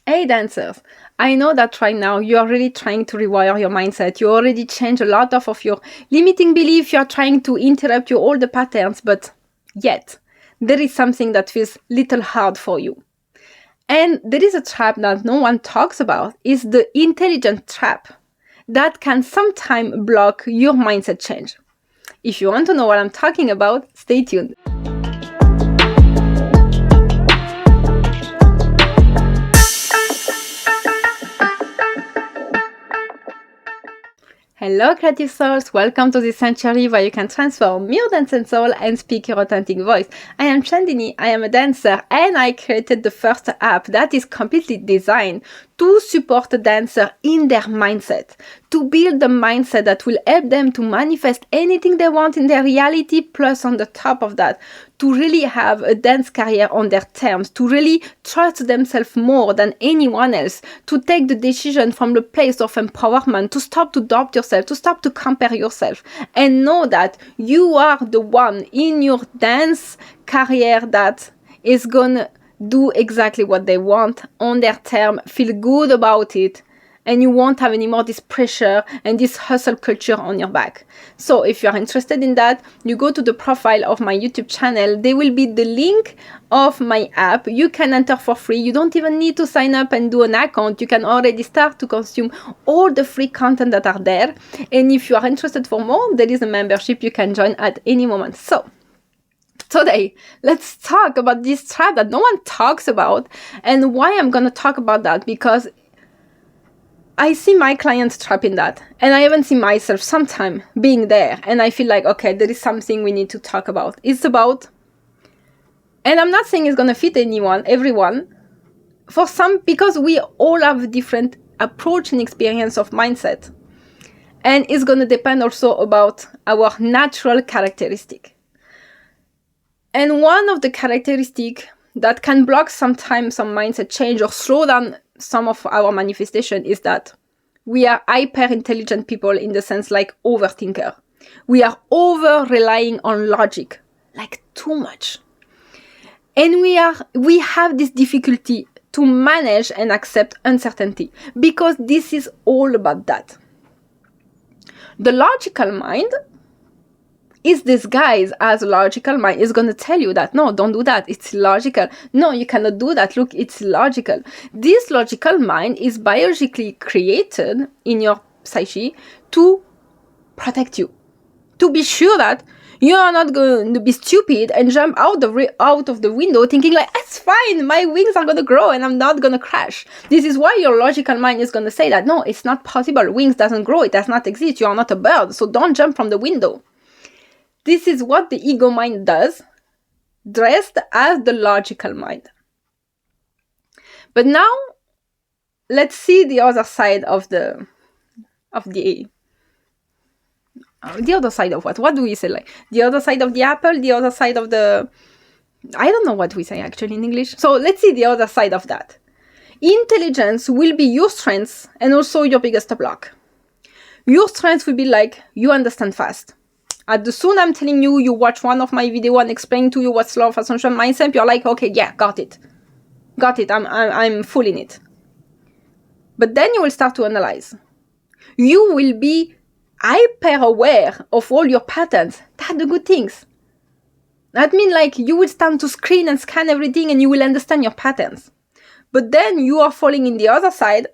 Hey dancers, I know that right now you are really trying to rewire your mindset. You already changed a lot of your limiting belief. You are trying to interrupt your older patterns, but yet there is something that feels little hard for you. And there is a trap that no one talks about, is the intelligent trap that can sometimes block your mindset change. If you want to know what I'm talking about, stay tuned. Hello creative souls, welcome to this sanctuary where you can transform your dance and soul and speak your authentic voice. I am Chandini, I am a dancer, and I created the first app that is completely designed to support the dancer in their mindset, to build the mindset that will help them to manifest anything they want in their reality, plus on the top of that, to really have a dance career on their terms, to really trust themselves more than anyone else, to take the decision from the place of empowerment, to stop to doubt yourself, to stop to compare yourself, and know that you are the one in your dance career that is gonna do exactly what they want on their term, feel good about it, and you won't have any more this pressure and this hustle culture on your back. So if you are interested in that, you go to the profile of my YouTube channel. There will be the link of my app. You can enter for free. You don't even need to sign up and do an account. You can already start to consume all the free content that are there. And if you are interested for more, there is a membership you can join at any moment. So today, let's talk about this trap that no one talks about, and why I'm going to talk about that, because I see my clients trap in that, and I even see myself sometime being there, and I feel like, okay, there is something we need to talk about. It's about, and I'm not saying it's going to fit everyone, for some, because we all have a different approach and experience of mindset, and it's going to depend also about our natural characteristic. And one of the characteristics that can block sometimes some mindset change or slow down some of our manifestation is that we are hyper intelligent people, in the sense like overthinker. We are over relying on logic, like too much. And we have this difficulty to manage and accept uncertainty, because this is all about that. The logical mind is disguised as logical mind, is going to tell you that, no, don't do that, it's illogical. No, you cannot do that. Look, it's illogical. This logical mind is biologically created in your psyche to protect you, to be sure that you are not going to be stupid and jump out of the window thinking like, it's fine, my wings are going to grow and I'm not going to crash. This is why your logical mind is going to say that, no, it's not possible. Wings doesn't grow. It does not exist. You are not a bird. So don't jump from the window. This is what the ego mind does, dressed as the logical mind. But now, let's see the other side of the other side of what? What do we say? Like the other side of the apple, the other side of the, I don't know what we say actually in English. So let's see the other side of that. Intelligence will be your strength and also your biggest block. Your strength will be like, you understand fast. At the soon I'm telling you, you watch one of my video and explain to you what's law of assumption mindset, you're like, okay, yeah, got it, I'm full in it. But then you will start to analyze. You will be hyper aware of all your patterns. That's the good things. That means like you will stand to screen and scan everything and you will understand your patterns. But then you are falling in the other side,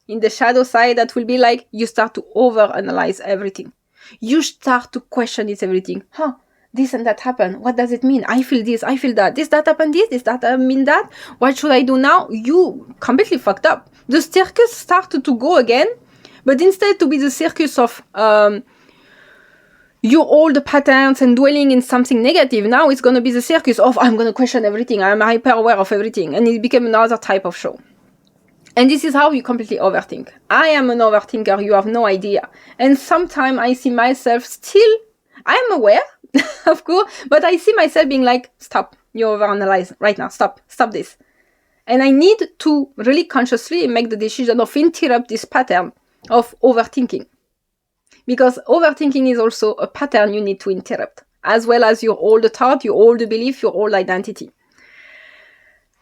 in the shadow side, that will be like you start to overanalyze everything. You start to question everything. This and that happened. What does it mean? I feel this, I feel that. This, that happened, this, that mean that. What should I do now? You completely fucked up. The circus started to go again, but instead to be the circus of your old patterns and dwelling in something negative, now it's going to be the circus of I'm going to question everything. I'm hyper aware of everything. And it became another type of show. And this is how you completely overthink. I am an overthinker, you have no idea. And sometimes I see myself still, I'm aware, of course, but I see myself being like, stop, you overanalyze right now, stop this. And I need to really consciously make the decision of interrupt this pattern of overthinking. Because overthinking is also a pattern you need to interrupt, as well as your old thought, your old belief, your old identity.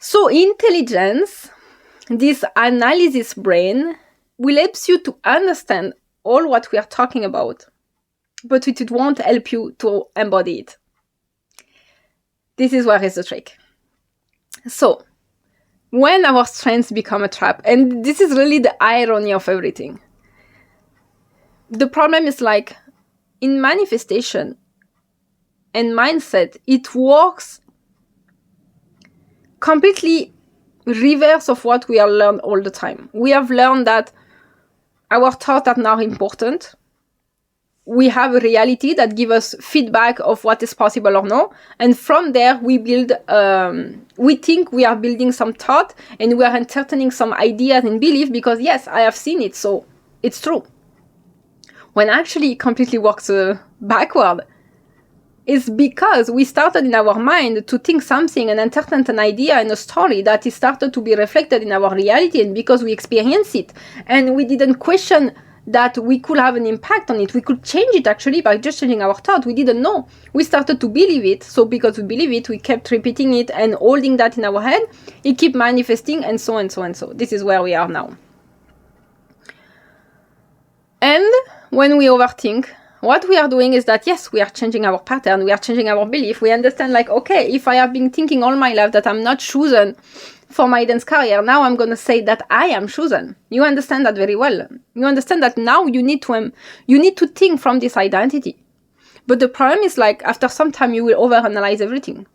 So intelligence this analysis brain will help you to understand all what we are talking about, but it won't help you to embody it. This is where is the trick. So, when our strengths become a trap, and this is really the irony of everything, the problem is like in manifestation and mindset, it works completely reverse of what we have learned all the time. We have learned that our thoughts are now important. We have a reality that gives us feedback of what is possible or no. And from there, we build, we think we are building some thought and we are entertaining some ideas and belief because, yes, I have seen it, so it's true. When actually it completely works backward, is because we started in our mind to think something and entertain an idea and a story that is started to be reflected in our reality, and because we experience it and we didn't question that we could have an impact on it, we could change it actually by just changing our thought. We didn't know. We started to believe it. So because we believe it, we kept repeating it and holding that in our head. It kept manifesting and so and so and so. This is where we are now. And when we overthink, what we are doing is that, yes, we are changing our pattern. We are changing our belief. We understand like, okay, if I have been thinking all my life that I'm not chosen for my dance career, now I'm going to say that I am chosen. You understand that very well. You understand that now you need to think from this identity. But the problem is like after some time you will overanalyze everything.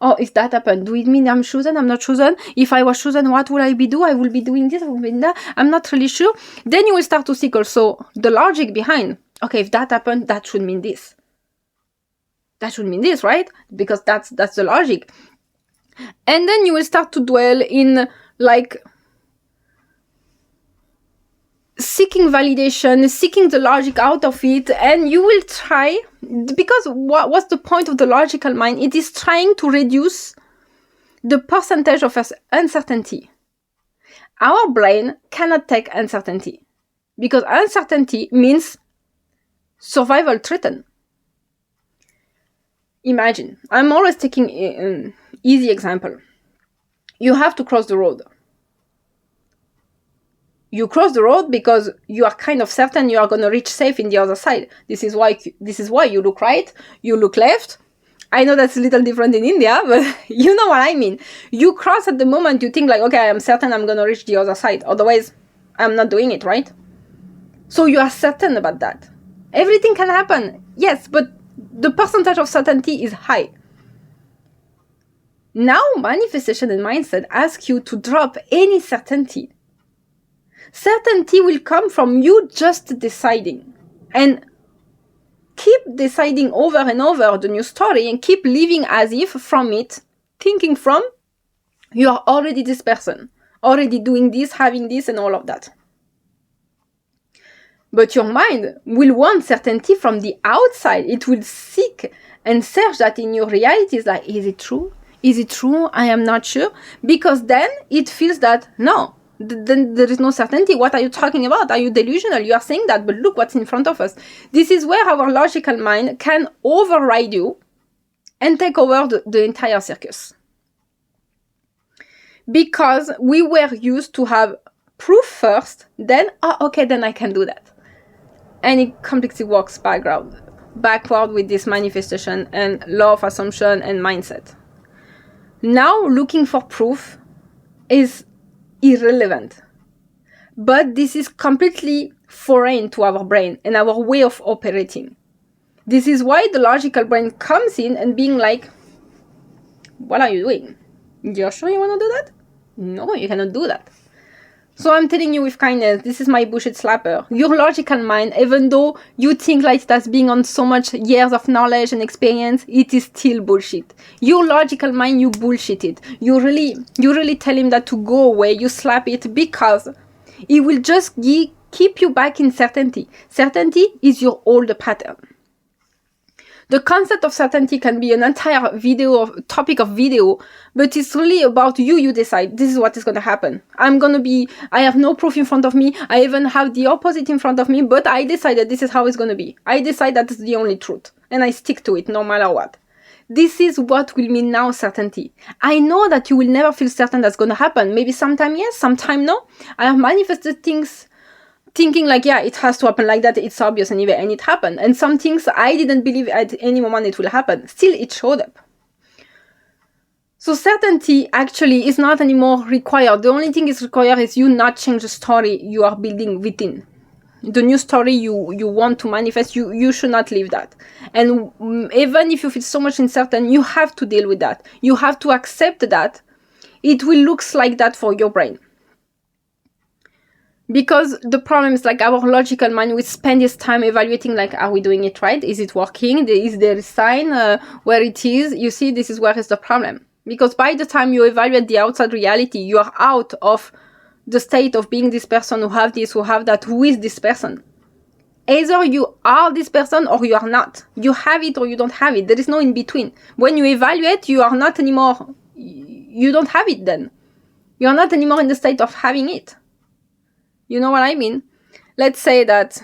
Oh, if that happened, do it mean I'm chosen? I'm not chosen? If I was chosen, what will I be doing? I will be doing this, I will be doing that. I'm not really sure. Then you will start to seek also the logic behind. Okay, if that happened, that should mean this. That should mean this, right? Because that's the logic. And then you will start to dwell in like seeking validation, seeking the logic out of it, and you will try, because what's the point of the logical mind? It is trying to reduce the percentage of uncertainty. Our brain cannot take uncertainty, because uncertainty means survival threatened. Imagine, I'm always taking an easy example. You have to cross the road. You cross the road because you are kind of certain you are going to reach safe in the other side. This is why you look right, you look left. I know that's a little different in India, but you know what I mean. You cross at the moment you think like, okay, I am certain I'm going to reach the other side. Otherwise, I'm not doing it, right? So you are certain about that. Everything can happen, yes, but the percentage of certainty is high. Now, manifestation and mindset ask you to drop any certainty. Certainty will come from you just deciding. And keep deciding over and over the new story and keep living as if from it, thinking from, you are already this person, already doing this, having this, and all of that. But your mind will want certainty from the outside. It will seek and search that in your reality. Is like, is it true? Is it true? I am not sure. Because then it feels that, no, then there is no certainty. What are you talking about? Are you delusional? You are saying that, but look what's in front of us. This is where our logical mind can override you and take over the entire circus. Because we were used to have proof first, then, okay, then I can do that. And it completely works backward with this manifestation and law of assumption and mindset. Now looking for proof is irrelevant. But this is completely foreign to our brain and our way of operating. This is why the logical brain comes in and being like, what are you doing? You're sure you want to do that? No, you cannot do that. So I'm telling you with kindness, this is my bullshit slapper. Your logical mind, even though you think like it has been on so much years of knowledge and experience, it is still bullshit. Your logical mind, you bullshit it. You really tell him that to go away, you slap it because it will just keep you back in certainty. Certainty is your old pattern. The concept of certainty can be an entire topic of video, but it's really about you decide, this is what is going to happen. I have no proof in front of me, I even have the opposite in front of me, but I decided this is how it's going to be. I decide that is the only truth, and I stick to it no matter what. This is what will mean now certainty. I know that you will never feel certain that's going to happen. Maybe sometime yes, sometime no. I have manifested things thinking like, yeah, it has to happen like that. It's obvious anyway, and it happened. And some things I didn't believe at any moment it will happen. Still, it showed up. So certainty actually is not anymore required. The only thing is required is you not change the story you are building within. The new story you want to manifest, you should not leave that. And even if you feel so much uncertain, you have to deal with that. You have to accept that it will look like that for your brain. Because the problem is like our logical mind, we spend this time evaluating like, are we doing it right? Is it working? Is there a sign where it is? You see, this is where is the problem. Because by the time you evaluate the outside reality, you are out of the state of being this person who have this, who have that, who is this person. Either you are this person or you are not. You have it or you don't have it. There is no in between. When you evaluate, you are not anymore, you don't have it then. You are not anymore in the state of having it. You know what I mean? Let's say that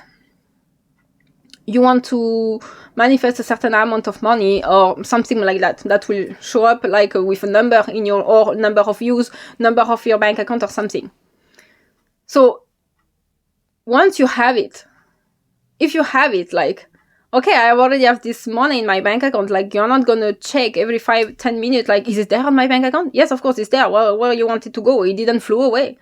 you want to manifest a certain amount of money or something like that will show up like with a number in your, or number of views, number of your bank account or something. So once you have it, if you have it, like, okay, I already have this money in my bank account, like you're not going to check every 5-10 minutes, like, is it there on my bank account? Yes, of course it's there. Well, where you want it to go? It didn't flew away.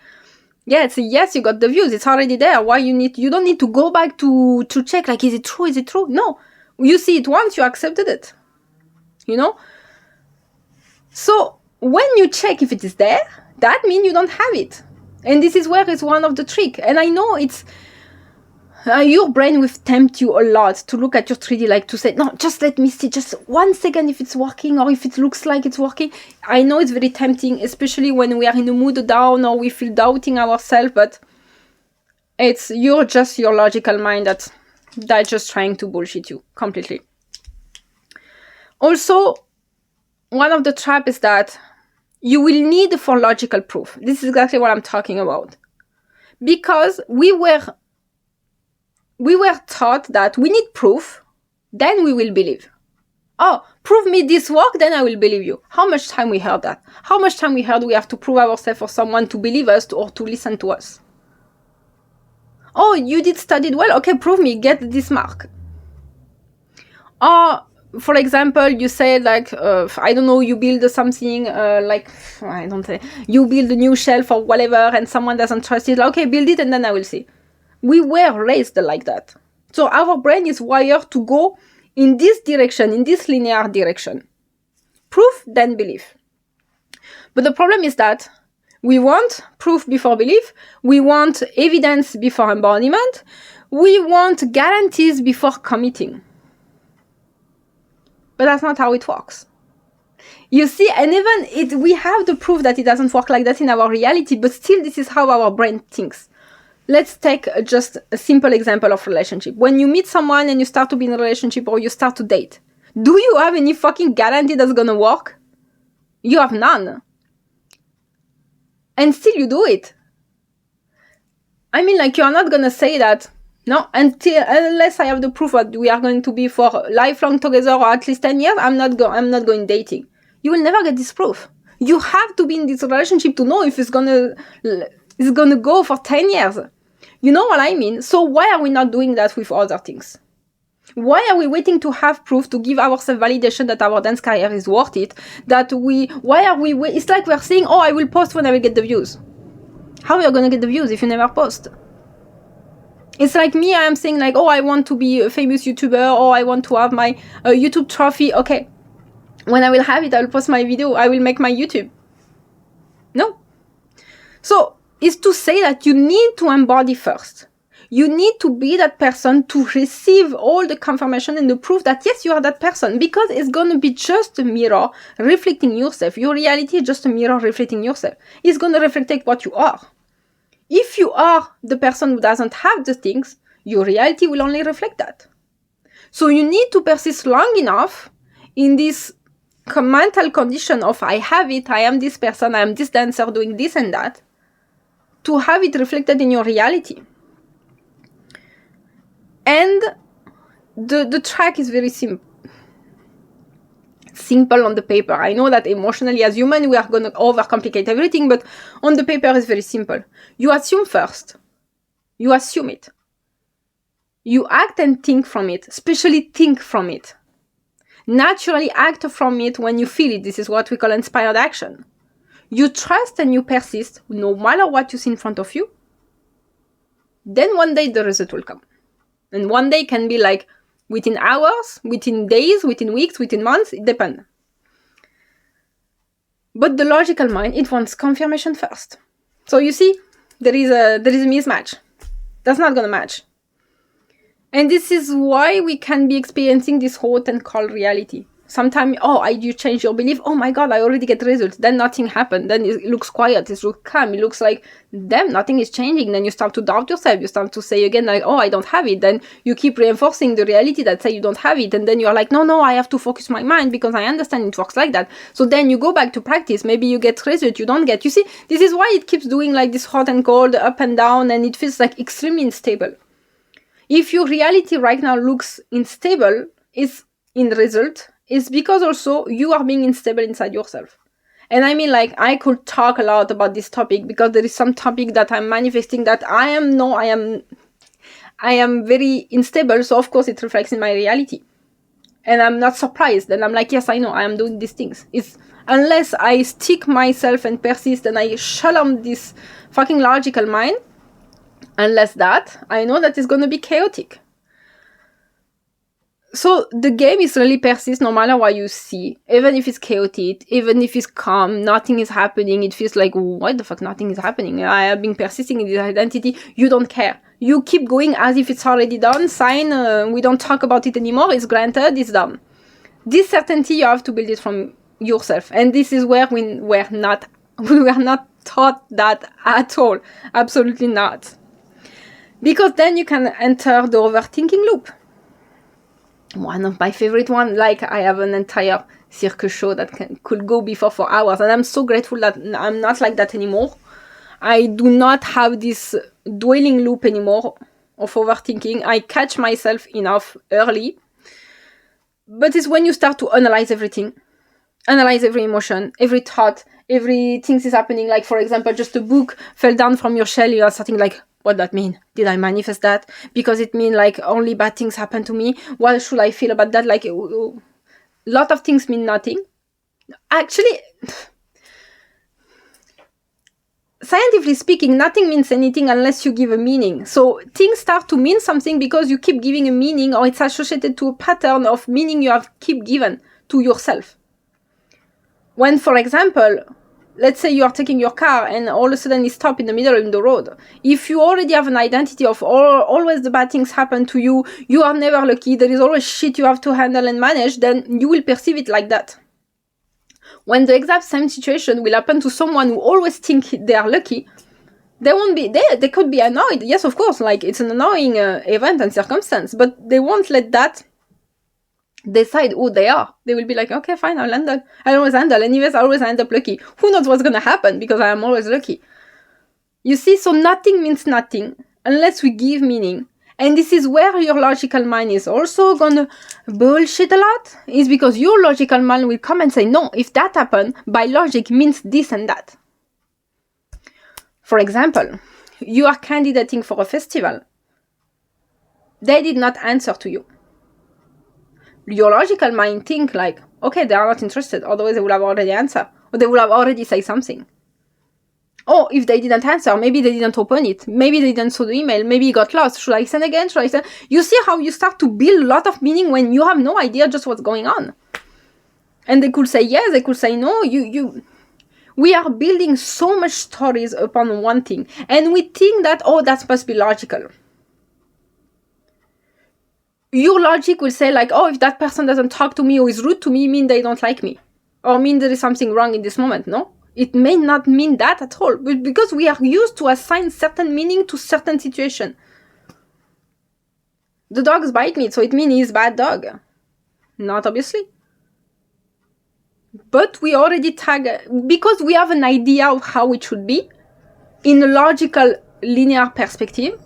Yeah, it's a yes, you got the views. It's already there. Why you don't need to go back to check, like, is it true? Is it true? No. You see it once, you accepted it. You know? So when you check if it is there, that means you don't have it. And this is where it's one of the trick. And I know it's, your brain will tempt you a lot to look at your 3D, like to say, no, just let me see just 1 second if it's working or if it looks like it's working. I know it's very tempting, especially when we are in a mood down or we feel doubting ourselves, but it's your logical mind that's just trying to bullshit you completely. Also, one of the traps is that you will need for logical proof. This is exactly what I'm talking about. Because we were taught that we need proof, then we will believe. Oh, prove me this work, then I will believe you. How much time we heard that? How much time we heard we have to prove ourselves for someone to believe us or to listen to us? Oh, you did study well? Okay, prove me, get this mark. Or, for example, you say like, I don't know, you build something you build a new shelf or whatever and someone doesn't trust it. Okay, build it and then I will see. We were raised like that. So our brain is wired to go in this direction, in this linear direction. Proof, then belief. But the problem is that we want proof before belief. We want evidence before embodiment. We want guarantees before committing. But that's not how it works. You see, and even we have the proof that it doesn't work like that in our reality, but still this is how our brain thinks. Let's take just a simple example of relationship. When you meet someone and you start to be in a relationship or you start to date, do you have any fucking guarantee that's gonna work? You have none. And still you do it. I mean, like, you're not gonna say that, no, unless I have the proof that we are going to be for lifelong together or at least 10 years, I'm not going dating. You will never get this proof. You have to be in this relationship to know if it's gonna go for 10 years. You know what I mean? So why are we not doing that with other things? Why are we waiting to have proof to give ourselves validation that our dance career is worth it? It's like we're saying, oh, I will post when I will get the views. How are you going to get the views if you never post? It's like me, I am saying like, oh, I want to be a famous YouTuber, or I want to have my YouTube trophy. Okay, when I will have it, I will post my video, I will make my YouTube. No. So, it's to say that you need to embody first. You need to be that person to receive all the confirmation and the proof that yes, you are that person, because it's going to be just a mirror reflecting yourself. Your reality is just a mirror reflecting yourself. It's going to reflect what you are. If you are the person who doesn't have the things, your reality will only reflect that. So you need to persist long enough in this mental condition of I have it, I am this person, I am this dancer doing this and that, to have it reflected in your reality. And the track is very simple. simple on the paper. I know that emotionally as human, we are going to overcomplicate everything, but on the paper it's very simple. You assume first. You assume it. You act and think from it, especially think from it. Naturally act from it when you feel it. This is what we call inspired action. You trust and you persist no matter what you see in front of you. Then one day the result will come. And one day can be like within hours, within days, within weeks, within months, it depends. But the logical mind, it wants confirmation first. So you see, there is a mismatch. That's not going to match. And this is why we can be experiencing this hot and cold reality. Sometimes, you change your belief. Oh my God, I already get results. Then nothing happened. Then it looks quiet. It looks calm. It looks like, damn, nothing is changing. Then you start to doubt yourself. You start to say again, like, I don't have it. Then you keep reinforcing the reality that say you don't have it. And then you're like, no, I have to focus my mind because I understand it works like that. So then you go back to practice. Maybe you get results you don't get. You see, this is why it keeps doing like this hot and cold, up and down, and it feels like extremely unstable. If your reality right now looks unstable, is in result, it's because also you are being unstable inside yourself. And I mean, like, I could talk a lot about this topic because there is some topic that I'm manifesting that I am very unstable. So of course it reflects in my reality. And I'm not surprised. And I'm like, yes, I know I am doing these things. It's unless I stick myself and persist and I shut on this fucking logical mind, unless that, I know that it's going to be chaotic. So the game is really persist no matter what you see. Even if it's chaotic, even if it's calm, nothing is happening. It feels like, what the fuck, nothing is happening. I have been persisting in this identity. You don't care. You keep going as if it's already done. Sign, we don't talk about it anymore. It's granted, it's done. This certainty, you have to build it from yourself. And this is where we were not taught that at all. Absolutely not. Because then you can enter the overthinking loop. One of my favorite ones, like I have an entire circus show that could go before for hours. And I'm so grateful that I'm not like that anymore. I do not have this dwelling loop anymore of overthinking. I catch myself enough early. But it's when you start to analyze everything. Analyze every emotion, every thought, everything is happening. Like, for example, just a book fell down from your shelf. You are starting like, what that mean? Did I manifest that? Because it mean like only bad things happen to me. What should I feel about that? Like, a lot of things mean nothing. Actually, scientifically speaking, nothing means anything unless you give a meaning. So things start to mean something because you keep giving a meaning, or it's associated to a pattern of meaning you have keep given to yourself. When, for example, let's say you are taking your car and all of a sudden you stop in the middle of the road. If you already have an identity of always the bad things happen to you, you are never lucky, there is always shit you have to handle and manage, then you will perceive it like that. When the exact same situation will happen to someone who always think they are lucky, they won't be there. They could be annoyed. Yes, of course, like it's an annoying event and circumstance, but they won't let that decide who they are. They will be like, okay, fine, I'll handle. I always handle. Anyways, I always end up lucky. Who knows what's going to happen because I am always lucky. You see, so nothing means nothing unless we give meaning. And this is where your logical mind is also going to bullshit a lot. Is because your logical mind will come and say, no, if that happened, by logic means this and that. For example, you are candidating for a festival. They did not answer to you. Your logical mind think like, okay, they are not interested, otherwise they would have already answered, or they would have already said something. Or if they didn't answer, maybe they didn't open it, maybe they didn't saw the email, maybe it got lost. Should I send again? Should I send? You see how you start to build a lot of meaning when you have no idea just what's going on. And they could say yes, they could say no. We are building so much stories upon one thing, and we think that, that must be logical. Your logic will say like, if that person doesn't talk to me or is rude to me, mean they don't like me. Or mean there is something wrong in this moment. No, it may not mean that at all. But because we are used to assign certain meaning to certain situation. The dogs bite me, so it means he's a bad dog. Not obviously. But we already tag, because we have an idea of how it should be in a logical, linear perspective.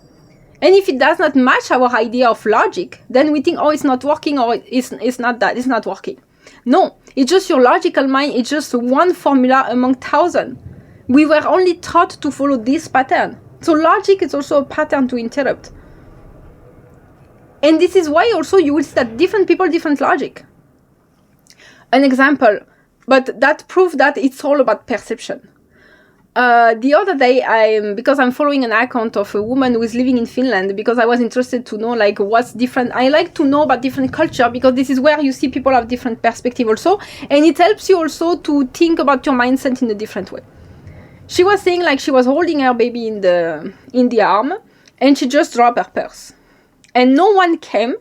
And if it does not match our idea of logic, then we think, it's not working, or it's not that, it's not working. No, it's just your logical mind. It's just one formula among thousand. We were only taught to follow this pattern. So logic is also a pattern to interrupt. And this is why also you will see that different people, different logic. An example, but that proves that it's all about perception. The other day, because I'm following an account of a woman who is living in Finland, because I was interested to know like what's different. I like to know about different culture, because this is where you see people have different perspective also, and it helps you also to think about your mindset in a different way. She was saying like she was holding her baby in the arm, and she just dropped her purse, and no one came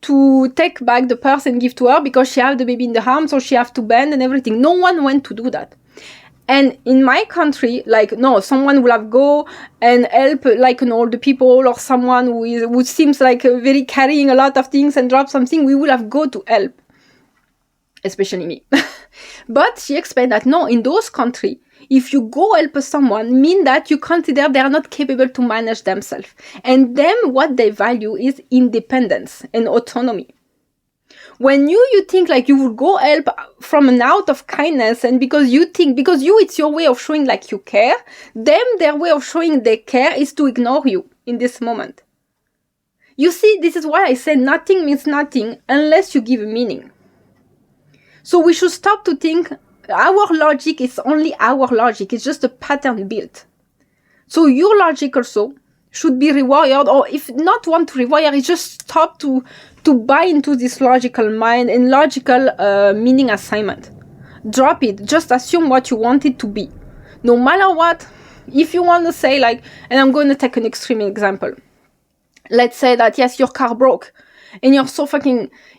to take back the purse and give to her because she had the baby in the arm, so she have to bend and everything. No one went to do that. And in my country, like, no, someone will have go and help, like, an older people or someone who seems like very carrying a lot of things and drop something, we will have go to help, especially me. But she explained that, no, in those countries, if you go help someone, mean that you consider they are not capable to manage themselves. And them, what they value is independence and autonomy. When you think like you will go help from an out of kindness, and because it's your way of showing like you care, them, their way of showing they care is to ignore you in this moment. You see, this is why I say nothing means nothing unless you give a meaning. So we should stop to think our logic is only our logic. It's just a pattern built. So your logic also should be rewired, or if not want to rewire, it's just stop to buy into this logical mind and logical meaning assignment. Drop it. Just assume what you want it to be. No matter what, if you want to say like, and I'm going to take an extreme example. Let's say that, yes, your car broke and you're so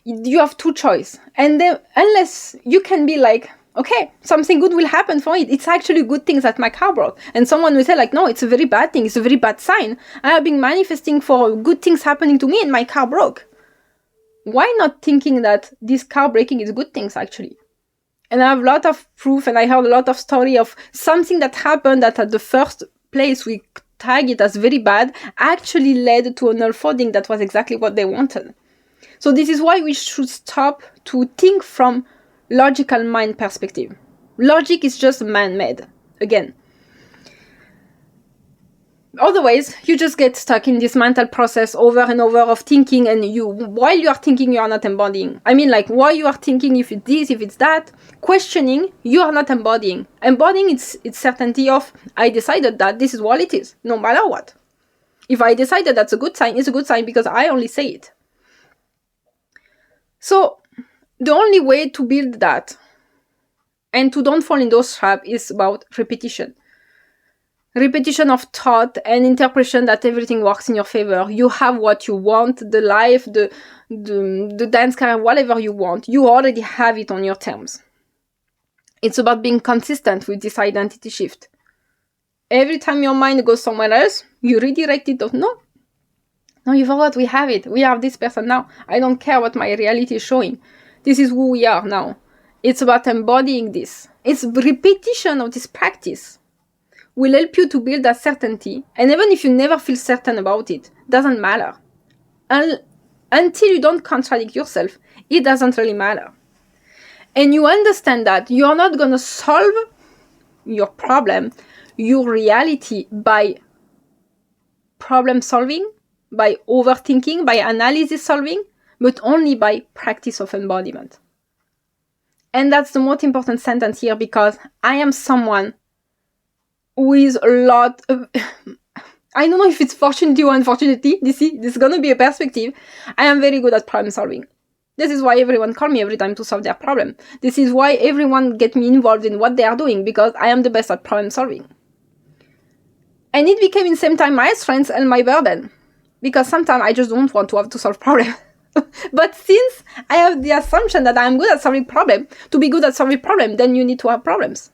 you have two choices. And then, unless you can be like, okay, something good will happen for it. It's actually good things that my car broke. And someone will say like, no, it's a very bad thing. It's a very bad sign. I have been manifesting for good things happening to me and my car broke. Why not thinking that this car breaking is good things actually? And I have a lot of proof, and I heard a lot of story of something that happened that at the first place we tag it as very bad actually led to an unfolding that was exactly what they wanted. So this is why we should stop to think from logical mind perspective. Logic is just man-made. Again. Otherwise, you just get stuck in this mental process over and over of thinking, and while you are thinking, you are not embodying. I mean, like, while you are thinking if it's this, if it's that, questioning, you are not embodying. Embodying, it's certainty of, I decided that this is what it is, no matter what. If I decided that's a good sign, it's a good sign because I only say it. So, the only way to build that and to don't fall in those traps is about repetition. Repetition of thought and interpretation that everything works in your favor. You have what you want, the life, the dance career, whatever you want. You already have it on your terms. It's about being consistent with this identity shift. Every time your mind goes somewhere else, you redirect it. No, you forgot, we have it. We have this person now. I don't care what my reality is showing. This is who we are now. It's about embodying this. It's repetition of this practice will help you to build that certainty. And even if you never feel certain about it, doesn't matter. Until you don't contradict yourself, it doesn't really matter. And you understand that you are not going to solve your problem, your reality, by problem solving, by overthinking, by analysis solving, but only by practice of embodiment. And that's the most important sentence here, because I am someone who is a lot of, I don't know if it's fortunately or unfortunately, this is going to be a perspective. I am very good at problem solving. This is why everyone calls me every time to solve their problem. This is why everyone gets me involved in what they are doing, because I am the best at problem solving. And it became in the same time my strength and my burden, because sometimes I just don't want to have to solve problems. But since I have the assumption that I'm good at solving problems, to be good at solving problems, then you need to have problems.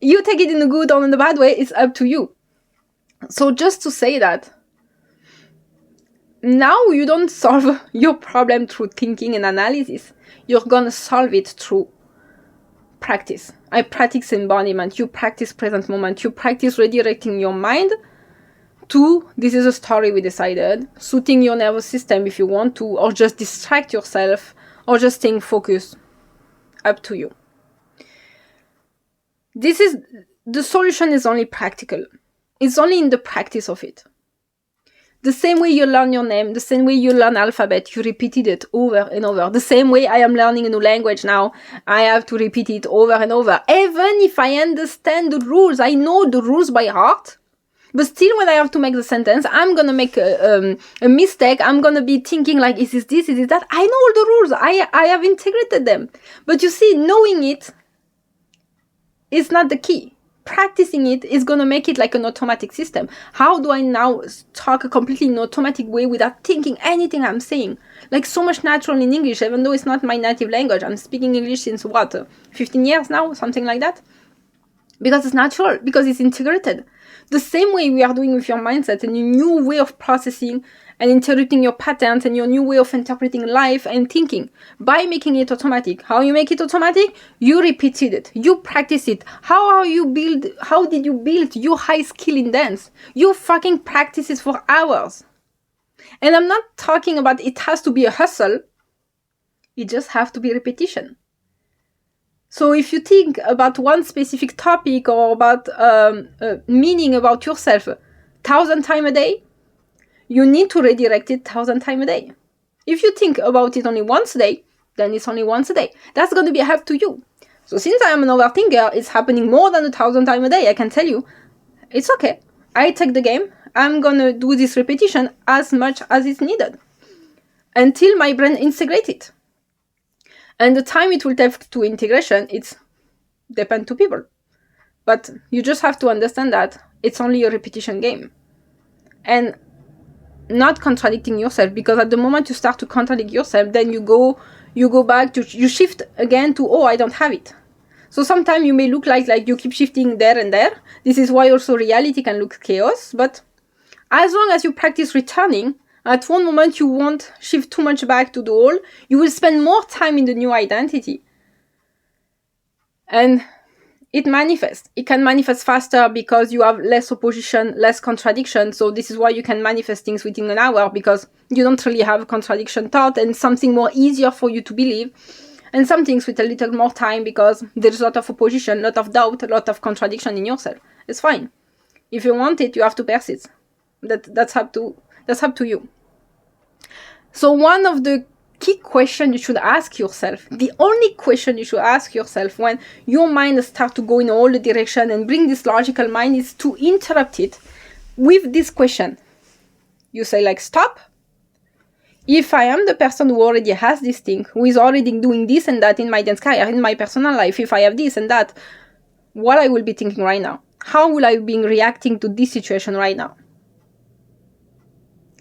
You take it in the good or in the bad way, it's up to you. So just to say that, now you don't solve your problem through thinking and analysis. You're gonna solve it through practice. I practice embodiment. You practice present moment. You practice redirecting your mind to, this is a story we decided, soothing your nervous system if you want to, or just distract yourself, or just staying focused. Up to you. The solution is only practical. It's only in the practice of it. The same way you learn your name, the same way you learn alphabet, you repeated it over and over. The same way I am learning a new language now, I have to repeat it over and over. Even if I understand the rules, I know the rules by heart, but still when I have to make the sentence, I'm going to make a mistake. I'm going to be thinking like, is this, is it that? I know all the rules. I have integrated them. But you see, knowing it is not the key. Practicing it is going to make it like an automatic system. How do I now talk a completely in automatic way without thinking anything I'm saying? Like so much natural in English, even though it's not my native language. I'm speaking English since 15 years now, something like that? Because it's natural, because it's integrated. The same way we are doing with your mindset and your new way of processing and interpreting your patterns and your new way of interpreting life and thinking by making it automatic. How you make it automatic? You repeated it. You practice it. How did you build your high skill in dance? You fucking practice it for hours. And I'm not talking about it has to be a hustle. It just has to be repetition. So if you think about one specific topic or about meaning about yourself 1,000 times a day, you need to redirect it 1,000 times a day. If you think about it only once a day, then it's only once a day. That's going to be up to you. So since I am an overthinker, it's happening more than 1,000 times a day. I can tell you, it's okay. I take the game. I'm going to do this repetition as much as it's needed until my brain integrates it. And the time it will take to integration, it's depends to people. But you just have to understand that it's only a repetition game. And not contradicting yourself, because at the moment you start to contradict yourself, then you go back to, you shift again to, I don't have it. So sometimes you may look like you keep shifting there and there. This is why also reality can look chaos. But as long as you practice returning, at one moment you won't shift too much back to the old. You will spend more time in the new identity. And it manifests. It can manifest faster because you have less opposition, less contradiction. So this is why you can manifest things within an hour, because you don't really have a contradiction thought and something more easier for you to believe. And some things with a little more time because there's a lot of opposition, a lot of doubt, a lot of contradiction in yourself. It's fine. If you want it, you have to persist. That's up to you. So one of the key questions you should ask yourself, the only question you should ask yourself when your mind starts to go in all the direction and bring this logical mind, is to interrupt it with this question. You say like, stop. If I am the person who already has this thing, who is already doing this and that in my dance career, in my personal life, if I have this and that, what I will be thinking right now? How will I be reacting to this situation right now?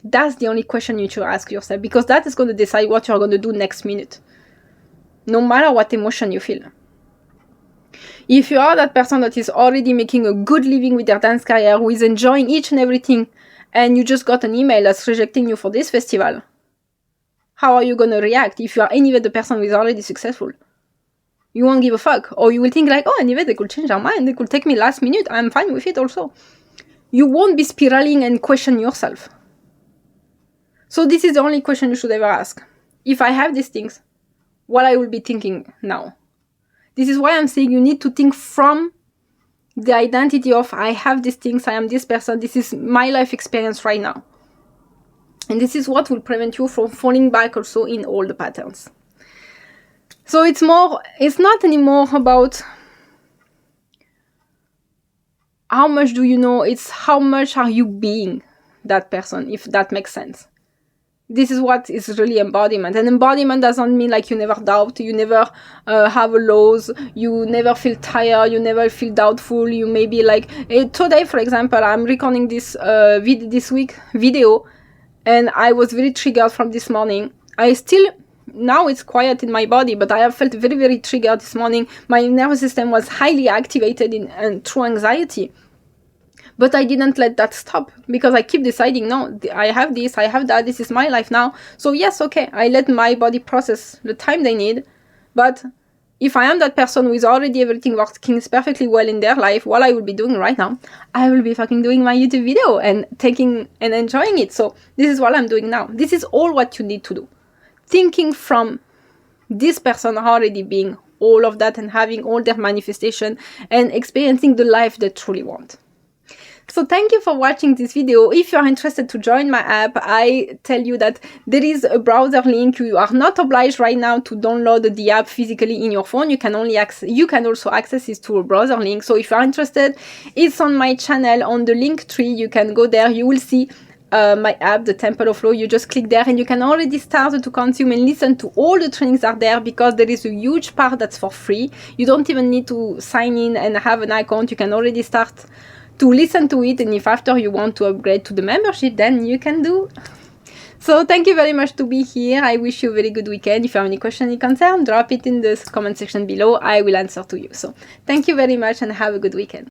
That's the only question you should ask yourself, because that is going to decide what you're going to do next minute, no matter what emotion you feel. If you are that person that is already making a good living with their dance career, who is enjoying each and everything, and you just got an email that's rejecting you for this festival, how are you going to react if you are anyway the person who is already successful? You won't give a fuck. Or you will think like, anyway, they could change their mind. They could take me last minute. I'm fine with it also. You won't be spiraling and question yourself. So this is the only question you should ever ask. If I have these things, what I will be thinking now? This is why I'm saying you need to think from the identity of, I have these things, I am this person, this is my life experience right now. And this is what will prevent you from falling back also in all the patterns. So it's not anymore about how much do you know, it's how much are you being that person, if that makes sense. This is what is really embodiment. And embodiment doesn't mean like you never doubt, you never have lows, you never feel tired, you never feel doubtful. You may be like, today, for example, I'm recording this this week video, and I was very triggered from this morning. Now it's quiet in my body, but I have felt very, very triggered this morning. My nervous system was highly activated through anxiety. But I didn't let that stop, because I keep deciding, no, I have this, I have that, this is my life now. So yes, okay, I let my body process the time they need. But if I am that person who is already everything working perfectly well in their life, what I will be doing right now, I will be fucking doing my YouTube video and taking and enjoying it. So this is what I'm doing now. This is all what you need to do. Thinking from this person already being all of that and having all their manifestation and experiencing the life they truly want. So thank you for watching this video. If you are interested to join my app, I tell you that there is a browser link. You are not obliged right now to download the app physically in your phone. You can also access it through a browser link. So if you are interested, it's on my channel on the link tree. You can go there. You will see my app, the Temple of Flow. You just click there and you can already start to consume and listen to all the trainings are there, because there is a huge part that's for free. You don't even need to sign in and have an account. You can already start to listen to it, and if after you want to upgrade to the membership, then you can do. So thank you very much to be here. I wish you a very good weekend. If you have any question, any concern, drop it in the comment section below. I will answer to you. So thank you very much and have a good weekend.